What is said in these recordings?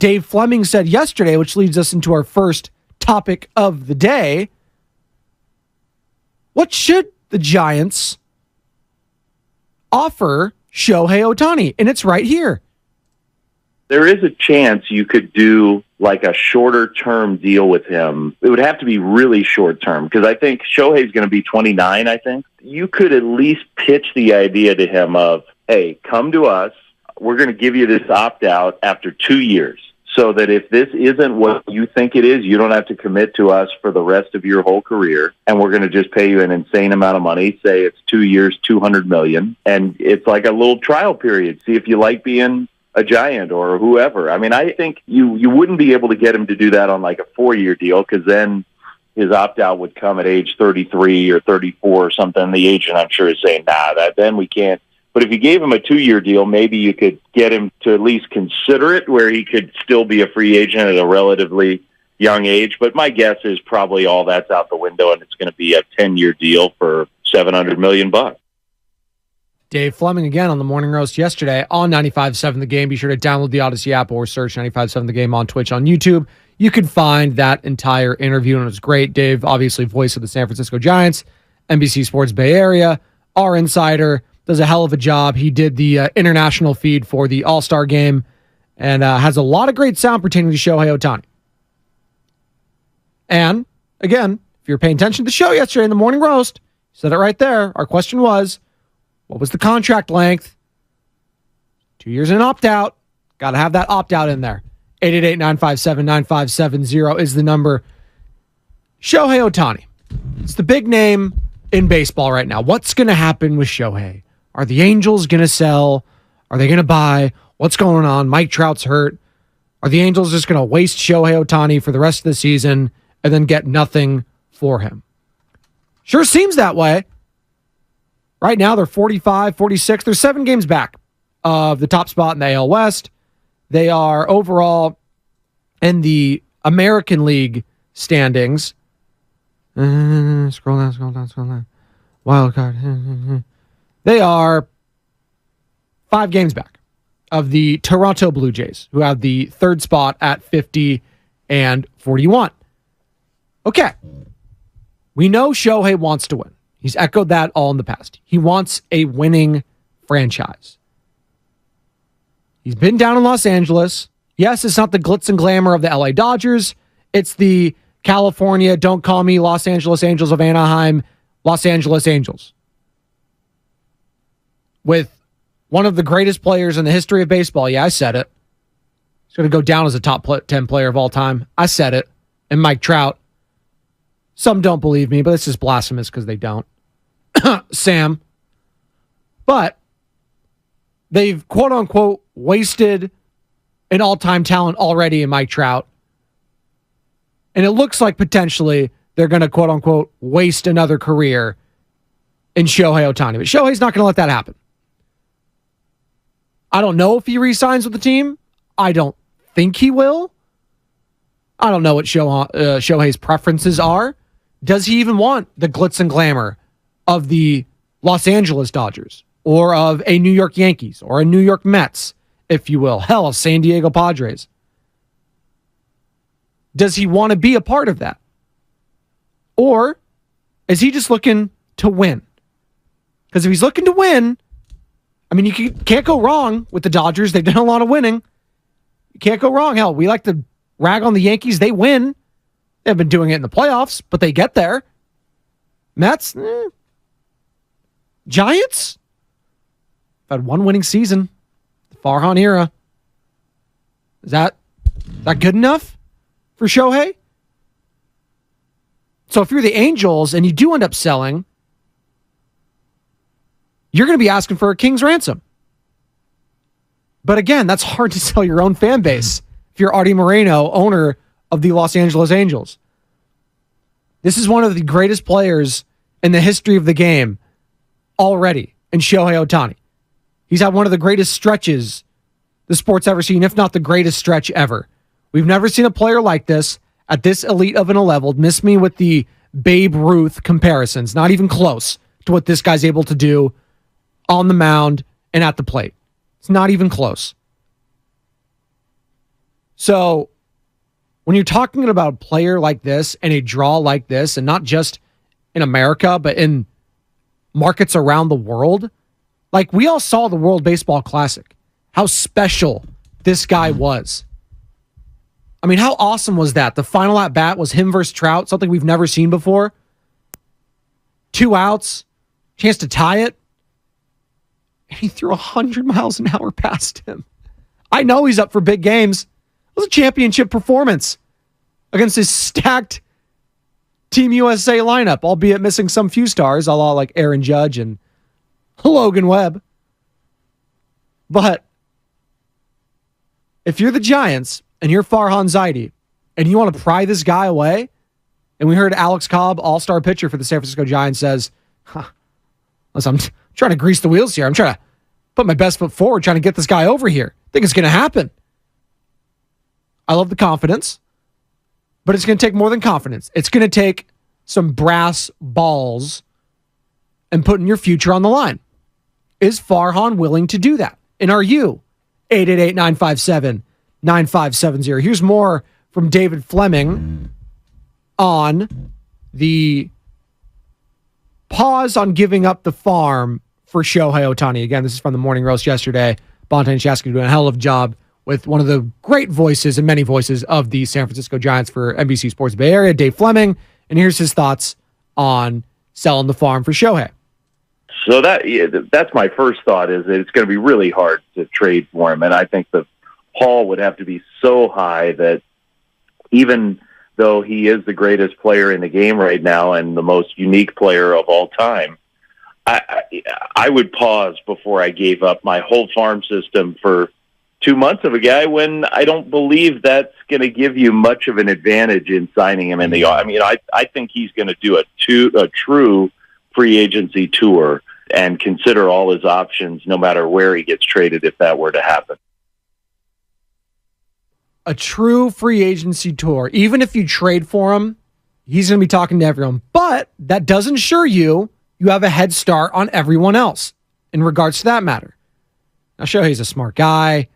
Dave Fleming said yesterday, which leads us into our first topic of the day. What should the Giants offer Shohei Ohtani? And it's right here. There is a chance you could do like a shorter-term deal with him. It would have to be really short-term because I think Shohei's going to be 29, I think. You could at least pitch the idea to him of, hey, come to us. We're going to give you this opt-out after 2 years so that if this isn't what you think it is, you don't have to commit to us for the rest of your whole career, and we're going to just pay you an insane amount of money. Say it's 2 years, $200 million, and it's like a little trial period. See if you like being a Giant or whoever. I mean, I think you wouldn't be able to get him to do that on like a 4-year deal because then his opt-out would come at age 33 or 34 or something. The agent, I'm sure, is saying, then we can't. But if you gave him a 2-year deal, maybe you could get him to at least consider it where he could still be a free agent at a relatively young age. But my guess is probably all that's out the window and it's going to be a 10-year deal for $700 million. Dave Fleming again on the Morning Roast yesterday on 95.7 The Game. Be sure to download the Odyssey app or search 95.7 The Game on Twitch, on YouTube. You can find that entire interview, and it was great. Dave, obviously voice of the San Francisco Giants, NBC Sports Bay Area, our insider, does a hell of a job. He did the international feed for the All-Star game and has a lot of great sound pertaining to Shohei Ohtani. And, again, if you're paying attention to the show yesterday in the Morning Roast, you said it right there. Our question was, what was the contract length? 2 years in opt-out. Got to have that opt-out in there. 888-957-9570 is the number. Shohei Ohtani. It's the big name in baseball right now. What's going to happen with Shohei? Are the Angels going to sell? Are they going to buy? What's going on? Mike Trout's hurt. Are the Angels just going to waste Shohei Ohtani for the rest of the season and then get nothing for him? Sure seems that way. Right now, they're 45, 46. They're 7 games back of the top spot in the AL West. They are overall in the American League standings. Scroll down. Wild card. They are 5 games back of the Toronto Blue Jays, who have the 3rd spot at 50 and 41. Okay. We know Shohei wants to win. He's echoed that all in the past. He wants a winning franchise. He's been down in Los Angeles. Yes, it's not the glitz and glamour of the LA Dodgers. It's the California, don't call me Los Angeles Angels of Anaheim, Los Angeles Angels. With one of the greatest players in the history of baseball. Yeah, I said it. He's going to go down as a top 10 player of all time. I said it. And Mike Trout. Some don't believe me, but it's just blasphemous because they don't. Sam. But they've, quote unquote, wasted an all-time talent already in Mike Trout. And it looks like potentially they're going to, quote unquote, waste another career in Shohei Ohtani. But Shohei's not going to let that happen. I don't know if he re-signs with the team. I don't think he will. I don't know what Shohei's preferences are. Does he even want the glitz and glamour of the Los Angeles Dodgers or of a New York Yankees or a New York Mets, if you will? Hell, a San Diego Padres. Does he want to be a part of that? Or is he just looking to win? Because if he's looking to win, I mean, you can't go wrong with the Dodgers. They've done a lot of winning. You can't go wrong. Hell, we like to rag on the Yankees. They win. They've been doing it in the playoffs, but they get there. Mets? Giants? Had one winning season. The Farhan era. Is that good enough for Shohei? So if you're the Angels and you do end up selling, you're going to be asking for a king's ransom. But again, that's hard to sell your own fan base if you're Artie Moreno, owner of the Los Angeles Angels. This is one of the greatest players in the history of the game already in Shohei Ohtani. He's had one of the greatest stretches the sport's ever seen, if not the greatest stretch ever. We've never seen a player like this at this elite of a level. Miss me with the Babe Ruth comparisons. Not even close to what this guy's able to do on the mound and at the plate. It's not even close. So when you're talking about a player like this and a draw like this, and not just in America, but in markets around the world, like we all saw the World Baseball Classic, how special this guy was. I mean, how awesome was that? The final at bat was him versus Trout, something we've never seen before. 2 outs, chance to tie it. And he threw 100 miles an hour past him. I know he's up for big games. It was a championship performance against his stacked Team USA lineup, albeit missing some few stars, a la like Aaron Judge and Logan Webb. But if you're the Giants and you're Farhan Zaidi and you want to pry this guy away, and we heard Alex Cobb, all-star pitcher for the San Francisco Giants, says, listen, I'm trying to grease the wheels here. I'm trying to put my best foot forward, trying to get this guy over here. I think it's going to happen. I love the confidence, but it's going to take more than confidence. It's going to take some brass balls and putting your future on the line. Is Farhan willing to do that? And are you? 888-957-9570. Here's more from David Fleming on the pause on giving up the farm for Shohei Ohtani. Again, this is from the Morning Roast yesterday. Bonta and Chaska doing a hell of a job with one of the great voices and many voices of the San Francisco Giants for NBC Sports Bay Area, Dave Fleming. And here's his thoughts on selling the farm for Shohei. So that's my first thought, is that it's going to be really hard to trade for him. And I think the haul would have to be so high that even though he is the greatest player in the game right now and the most unique player of all time, I would pause before I gave up my whole farm system for 2 months of a guy when I don't believe that's going to give you much of an advantage in signing him in the. I mean, I think he's going to do a true free agency tour and consider all his options no matter where he gets traded if that were to happen. A true free agency tour. Even if you trade for him, he's going to be talking to everyone. But that does ensure you have a head start on everyone else in regards to that matter. Now, Shohei's a smart guy.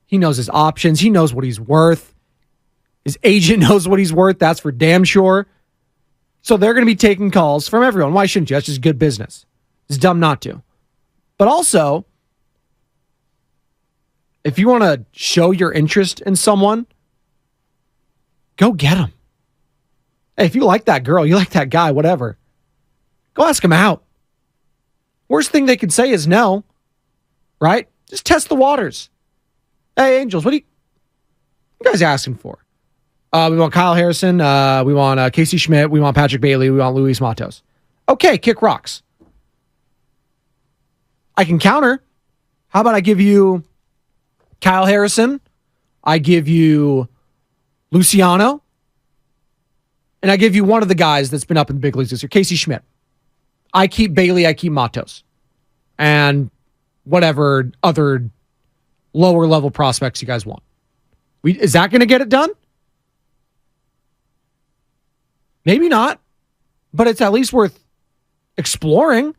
He knows his options. He knows what he's worth. His agent knows what he's worth. That's for damn sure. So they're going to be taking calls from everyone. Why shouldn't you? That's just good business. It's dumb not to. But also, if you want to show your interest in someone, go get him. Hey, if you like that girl, you like that guy, whatever, go ask him out. Worst thing they could say is no, right? Just test the waters. Hey, Angels, what are you guys asking for? We want Kyle Harrison. We want Casey Schmidt. We want Patrick Bailey. We want Luis Matos. Okay, kick rocks. I can counter. How about I give you Kyle Harrison, I give you Luciano, and I give you one of the guys that's been up in the big leagues this year, Casey Schmidt. I keep Bailey, I keep Matos. And whatever other lower level prospects you guys want. Is that going to get it done? Maybe not, but it's at least worth exploring.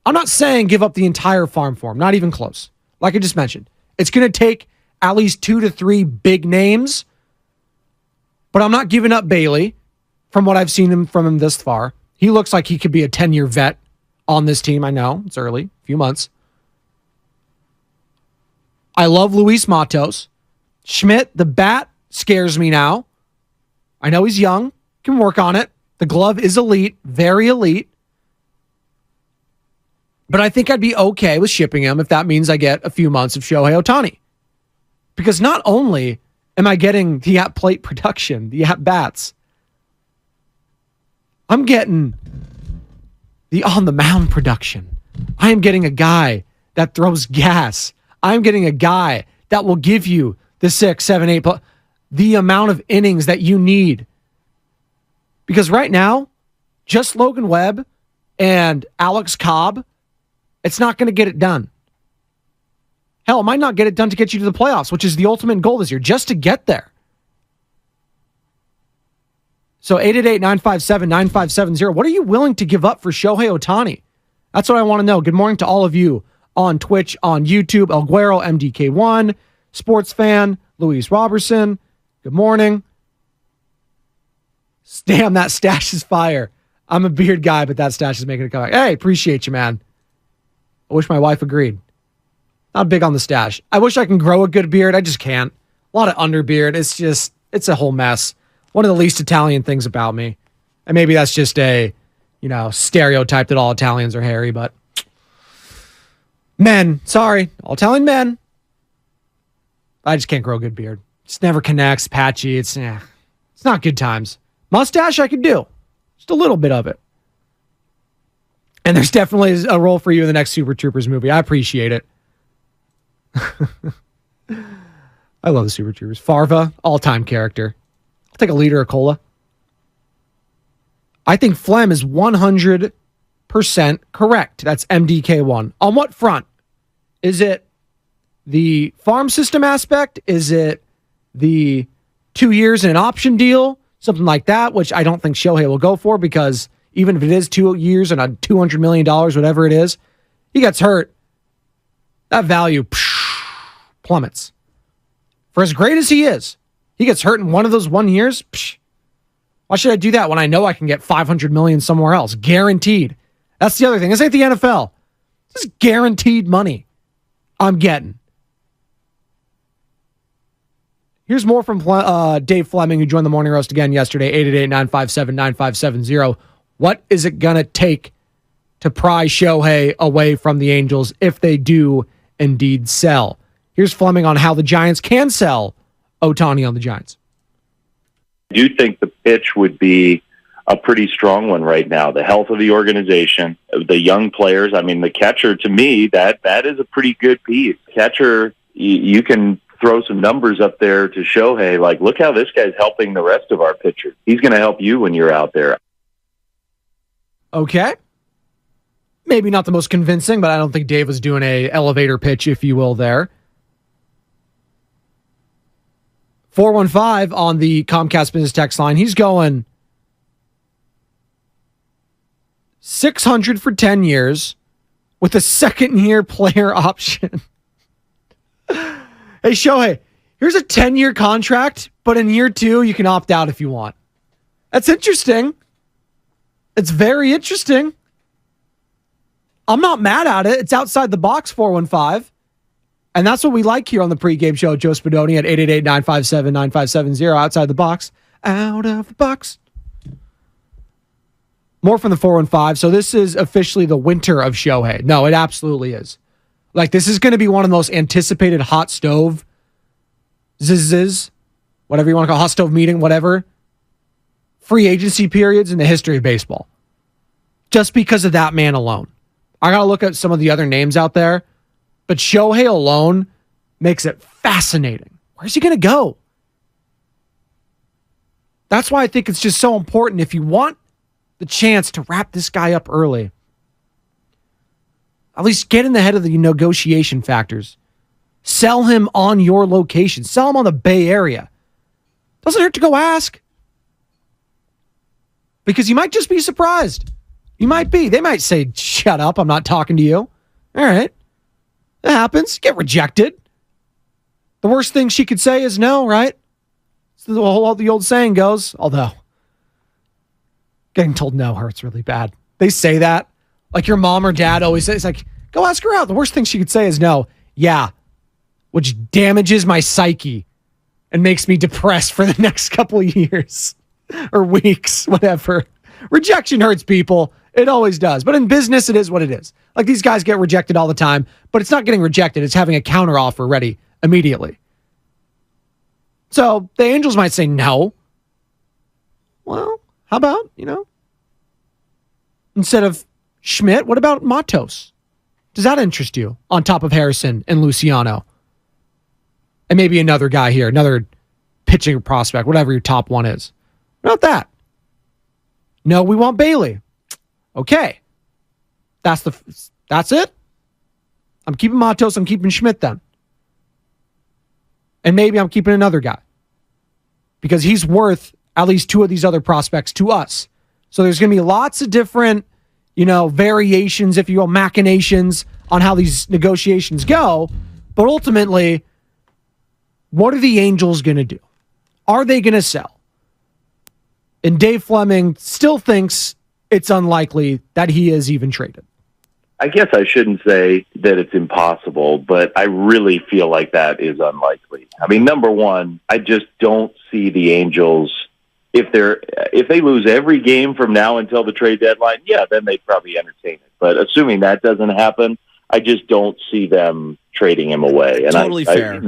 I'm not saying give up the entire farm for him, not even close. Like I just mentioned, it's going to take at least 2 to 3 big names, but I'm not giving up Bailey from what I've seen from him this far. He looks like he could be a 10-year vet on this team. I know it's early, a few months. I love Luis Matos. Schmidt, the bat scares me now. I know he's young, can work on it. The glove is elite, very elite. But I think I'd be okay with shipping him if that means I get a few months of Shohei Ohtani. Because not only am I getting the at-plate production, the at-bats, I'm getting the on-the-mound production. I am getting a guy that throws gas. I'm getting a guy that will give you the 6, 7, 8, the amount of innings that you need. Because right now, just Logan Webb and Alex Cobb, it's not going to get it done. Hell, it might not get it done to get you to the playoffs, which is the ultimate goal this year, just to get there. So 888-957-9570. What are you willing to give up for Shohei Ohtani? That's what I want to know. Good morning to all of you on Twitch, on YouTube, El Guero, MDK1, Sports Fan, Luis Robertson, Good morning. Damn, that stash is fire. I'm a beard guy, but that stash is making a comeback. Hey, appreciate you, man. I wish my wife agreed. Not big on the stash. I wish I can grow a good beard. I just can't. A lot of underbeard. It's a whole mess. One of the least Italian things about me. And maybe that's just a, stereotype that all Italians are hairy, but men, sorry, all Italian men. I just can't grow a good beard. Just never connects, patchy. It's not good times. Mustache I could do. Just a little bit of it. And there's definitely a role for you in the next Super Troopers movie. I appreciate it. I love the Super Troopers. Farva, all-time character. I'll take a liter of cola. I think Flem is 100% correct. That's MDK1. On what front? Is it the farm system aspect? Is it the 2 years in an option deal? Something like that, which I don't think Shohei will go for, because even if it is 2 years and a $200 million, whatever it is, he gets hurt. That value plummets. For as great as he is, he gets hurt in one of those 1 years. Why should I do that when I know I can get $500 million somewhere else? Guaranteed. That's the other thing. This ain't the NFL. This is guaranteed money I'm getting. Here's more from Dave Fleming, who joined the Morning Roast again yesterday, 888-957-9570. What is it going to take to pry Shohei away from the Angels if they do indeed sell? Here's Fleming on how the Giants can sell Ohtani on the Giants. I do think the pitch would be a pretty strong one right now. The health of the organization, the young players. I mean, the catcher, to me, that is a pretty good piece. Catcher, you can throw some numbers up there to Shohei, like, look how this guy's helping the rest of our pitchers. He's going to help you when you're out there. Okay. Maybe not the most convincing, but I don't think Dave was doing a elevator pitch, if you will, there. 415 on the Comcast Business text line. He's going 600 for 10 years with a second-year player option. Hey, Shohei, here's a 10-year contract, but in year 2, you can opt out if you want. That's interesting. It's very interesting. I'm not mad at it. It's outside the box, 415. And that's what we like here on the pregame show. Joe Spadoni at 888-957-9570. Outside the box. Out of the box. More from the 415. So this is officially the winter of Shohei. No, it absolutely is. Like, this is going to be one of the most anticipated hot stove whatever you want to call it, hot stove meeting, whatever, free agency periods in the history of baseball. Just because of that man alone. I got to look at some of the other names out there, but Shohei alone makes it fascinating. Where's he going to go? That's why I think it's just so important, if you want the chance to wrap this guy up early, at least get in the head of the negotiation factors. Sell him on your location. Sell him on the Bay Area. Doesn't hurt to go ask. Because you might just be surprised. You might be. They might say, shut up, I'm not talking to you. All right. That happens. Get rejected. The worst thing she could say is no, right? So the old saying goes, although getting told no hurts really bad. They say that. Like your mom or dad always says, like, go ask her out. The worst thing she could say is no. Yeah. Which damages my psyche and makes me depressed for the next couple of years or weeks, whatever. Rejection hurts people. It always does. But in business, it is what it is. Like, these guys get rejected all the time, but it's not getting rejected. It's having a counteroffer ready immediately. So the Angels might say no. Well, how about, instead of Schmidt, what about Matos? Does that interest you on top of Harrison and Luciano? And maybe another guy here, another pitching prospect, whatever your top one is. What about that? No, we want Bailey. Okay. That's it? I'm keeping Matos, I'm keeping Schmidt then. And maybe I'm keeping another guy. Because he's worth at least two of these other prospects to us. So there's going to be lots of different, variations, if you will, machinations on how these negotiations go. But ultimately, what are the Angels going to do? Are they going to sell? And Dave Fleming still thinks it's unlikely that he is even traded. I guess I shouldn't say that it's impossible, but I really feel like that is unlikely. I mean, number one, I just don't see the Angels, if they lose every game from now until the trade deadline, yeah, then they'd probably entertain it. But assuming that doesn't happen, I just don't see them trading him away. And totally fair.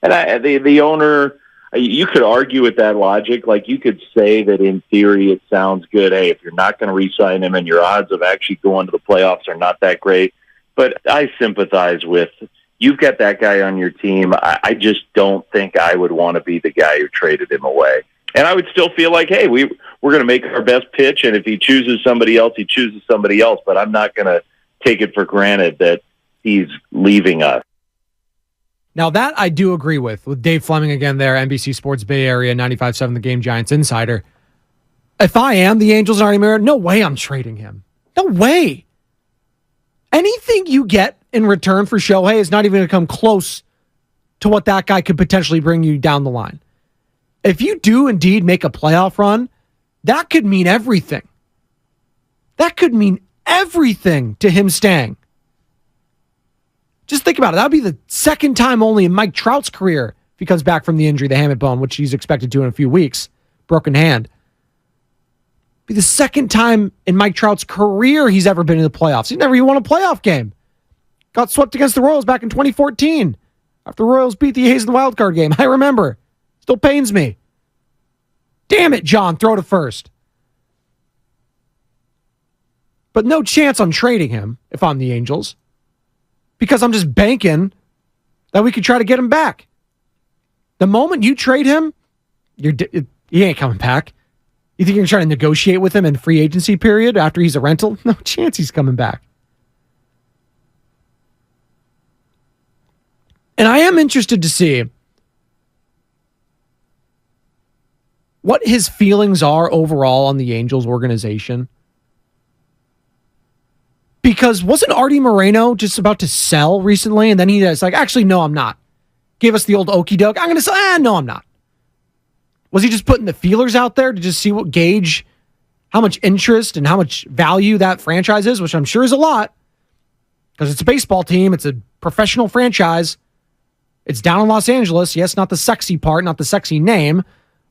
The owner, you could argue with that logic. Like, you could say that in theory it sounds good. Hey, if you're not going to re-sign him and your odds of actually going to the playoffs are not that great. But I sympathize with, you've got that guy on your team. I just don't think I would want to be the guy who traded him away. And I would still feel like, hey, we're going to make our best pitch, and if he chooses somebody else, he chooses somebody else. But I'm not going to take it for granted that he's leaving us. Now, that I do agree with Dave Fleming again there, NBC Sports Bay Area, 95.7 The Game Giants insider. If I am the Angels and Artie Merritt, no way I'm trading him. No way. Anything you get in return for Shohei is not even going to come close to what that guy could potentially bring you down the line. If you do indeed make a playoff run, that could mean everything. That could mean everything to him staying. Just think about it. That would be the second time only in Mike Trout's career, if he comes back from the injury, the hamate bone, which he's expected to in a few weeks, broken hand. Be the second time in Mike Trout's career he's ever been in the playoffs. He never even won a playoff game. Got swept against the Royals back in 2014 after the Royals beat the A's in the wild card game. I remember. Still pains me. Damn it, John. Throw to first. But no chance on trading him if I'm the Angels, because I'm just banking that we could try to get him back. The moment you trade him, he ain't coming back. You think you're going to try to negotiate with him in free agency period after he's a rental? No chance he's coming back. And I am interested to see what his feelings are overall on the Angels organization. Because wasn't Artie Moreno just about to sell recently? And then he was like, actually, no, I'm not. Gave us the old okie doke. I'm going to sell. No, I'm not. Was he just putting the feelers out there to just see what gauge how much interest and how much value that franchise is, which I'm sure is a lot, because it's a baseball team. It's a professional franchise. It's down in Los Angeles. Yes, not the sexy part, not the sexy name,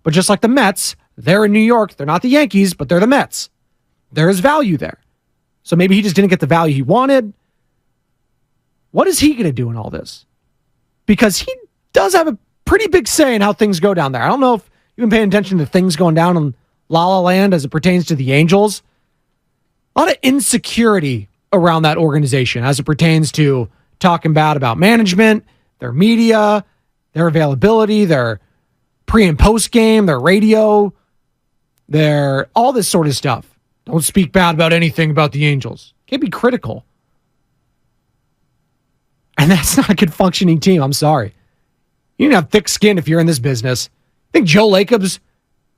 but just like the Mets, they're in New York. They're not the Yankees, but they're the Mets. There is value there. So maybe he just didn't get the value he wanted. What is he going to do in all this? Because he does have a pretty big say in how things go down there. I don't know if you've been paying attention to things going down in La La Land as it pertains to the Angels. A lot of insecurity around that organization as it pertains to talking bad about management, their media, their availability, their pre and post game, their radio, their all this sort of stuff. Don't speak bad about anything about the Angels. Can't be critical. And that's not a good functioning team. I'm sorry. You need to have thick skin if you're in this business. I think Joe Lacob's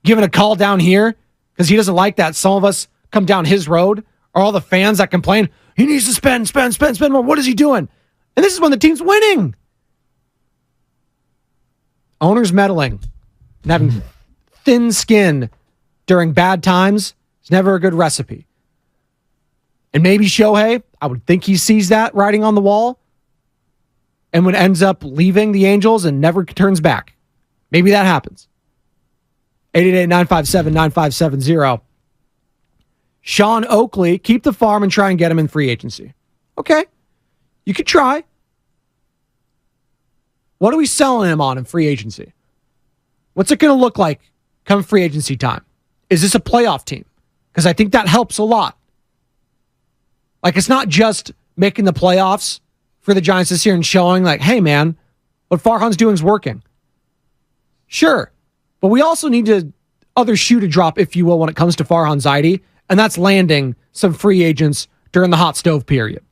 giving a call down here because he doesn't like that some of us come down his road, or all the fans that complain, he needs to spend more. What is he doing? And this is when the team's winning. Owners meddling and having thin skin during bad times is never a good recipe. And maybe Shohei, I would think he sees that writing on the wall and when ends up leaving the Angels and never turns back. Maybe that happens. 888-957-9570. Sean Oakley, keep the farm and try and get him in free agency. Okay. You could try. What are we selling him on in free agency? What's it going to look like come free agency time? Is this a playoff team? Because I think that helps a lot. Like, it's not just making the playoffs for the Giants this year and showing like, hey, man, what Farhan's doing is working. Sure. But we also need other shoe to drop, if you will, when it comes to Farhan Zaidi, and that's landing some free agents during the hot stove period.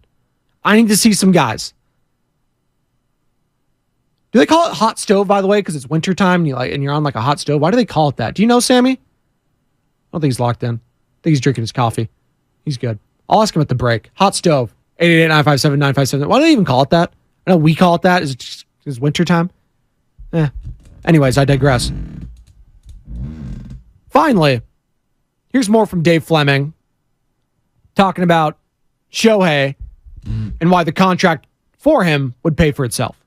I need to see some guys. Do they call it hot stove, by the way, because it's wintertime and you're on like a hot stove? Why do they call it that? Do you know, Sammy? I don't think he's locked in. I think he's drinking his coffee. He's good. I'll ask him at the break. Hot stove. 888-957-9570. Why do they even call it that? I know we call it that. Is it just wintertime? Anyways, I digress. Finally, here's more from Dave Fleming talking about Shohei and why the contract for him would pay for itself.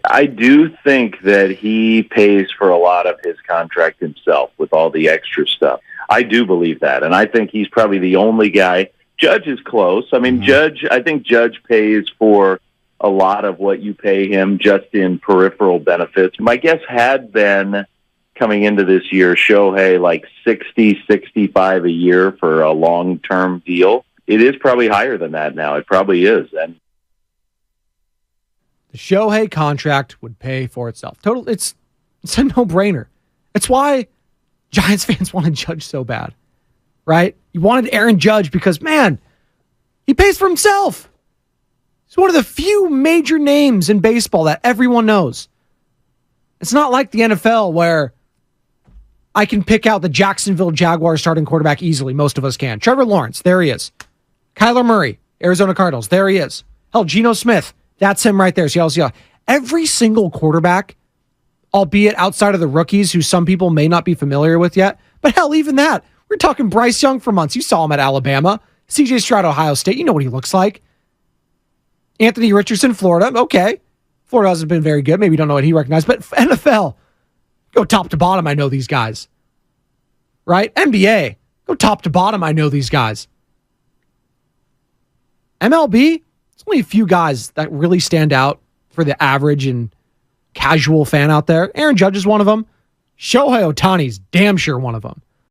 I do think that he pays for a lot of his contract himself with all the extra stuff. I do believe that, and I think he's probably the only guy. Judge is close. I mean, I think Judge pays for a lot of what you pay him just in peripheral benefits. My guess had been coming into this year, Shohei like 60, 65 a year for a long-term deal. It is probably higher than that now. It probably is. And the Shohei contract would pay for itself. It's a no-brainer. It's why Giants fans wanted Judge so bad, right? You wanted Aaron Judge because, man, he pays for himself. He's one of the few major names in baseball that everyone knows. It's not like the NFL where I can pick out the Jacksonville Jaguars starting quarterback easily. Most of us can. Trevor Lawrence, there he is. Kyler Murray, Arizona Cardinals, there he is. Hell, Geno Smith, that's him right there. Seattle. Every single quarterback, albeit outside of the rookies who some people may not be familiar with yet, but hell, even that. We're talking Bryce Young for months. You saw him at Alabama. CJ Stroud, Ohio State. You know what he looks like. Anthony Richardson, Florida. Okay. Florida hasn't been very good. Maybe you don't know what he recognized, but NFL, go top to bottom, I know these guys. Right? NBA, go top to bottom, I know these guys. MLB, it's only a few guys that really stand out for the average and casual fan out there. Aaron Judge is one of them. Shohei Ohtani's damn sure one of them.